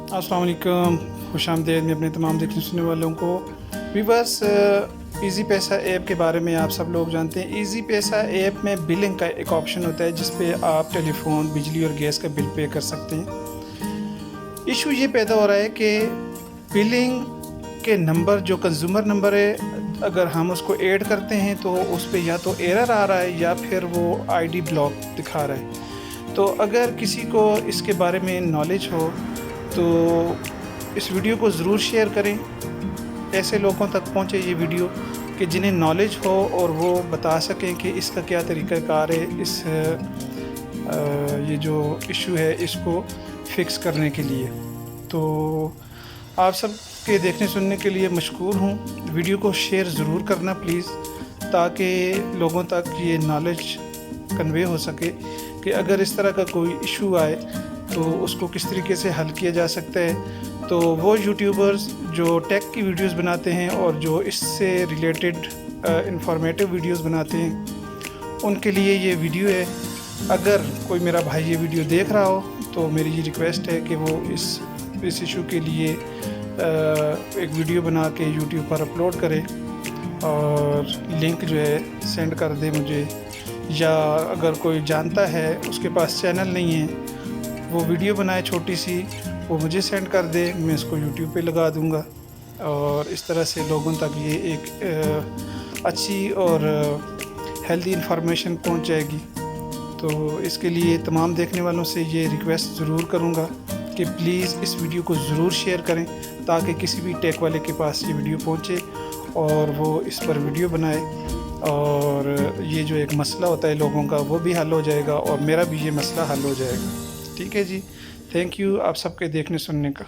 अस्सलाम वालेकुम, खुशामदीद में अपने तमाम देखने सुनने वालों को। वीवर्स, ईज़ी पैसा ऐप के बारे में आप सब लोग जानते हैं। ईज़ी पैसा ऐप में बिलिंग का एक ऑप्शन होता है जिस पे आप टेलीफोन, बिजली और गैस का बिल पे कर सकते हैं। इशू ये पैदा हो रहा है कि बिलिंग के नंबर जो कंज्यूमर नंबर है, अगर हम उसको ऐड करते हैं तो उस पे या तो एरर आ रहा है या फिर वो आईडी ब्लॉक दिखा रहा है। तो अगर किसी को इसके बारे में नॉलेज हो तो इस वीडियो को ज़रूर शेयर करें। ऐसे लोगों तक पहुंचे ये वीडियो कि जिन्हें नॉलेज हो और वो बता सकें कि इसका क्या तरीक़ाकार है, इस ये जो इशू है इसको फिक्स करने के लिए। तो आप सब के देखने सुनने के लिए मशकूर हूँ। वीडियो को शेयर ज़रूर करना प्लीज़, ताकि लोगों तक ये नॉलेज कन्वे हो सके कि अगर इस तरह का कोई इशू आए तो उसको किस तरीके से हल किया जा सकता है। तो वो यूट्यूबर्स जो टेक की वीडियोस बनाते हैं और जो इससे रिलेटेड इंफॉर्मेटिव वीडियोस बनाते हैं, उनके लिए ये वीडियो है। अगर कोई मेरा भाई ये वीडियो देख रहा हो तो मेरी ये रिक्वेस्ट है कि वो इस इशू के लिए एक वीडियो बना के यूट्यूब पर अपलोड करे और लिंक जो है सेंड कर दे मुझे, या अगर कोई जानता है उसके पास चैनल नहीं है वो वीडियो बनाए छोटी सी, वो मुझे सेंड कर दे, मैं इसको यूट्यूब पे लगा दूंगा और इस तरह से लोगों तक ये एक अच्छी और हेल्दी इंफॉर्मेशन पहुंच जाएगी। तो इसके लिए तमाम देखने वालों से ये रिक्वेस्ट ज़रूर करूंगा कि प्लीज़ इस वीडियो को ज़रूर शेयर करें ताकि किसी भी टेक वाले के पास ये वीडियो पहुंचे और वो इस पर वीडियो बनाए और ये जो एक मसला होता है लोगों का वो भी हल हो जाएगा और मेरा भी ये मसला हल हो जाएगा। ठीक है जी, थैंक यू आप सबके देखने सुनने का।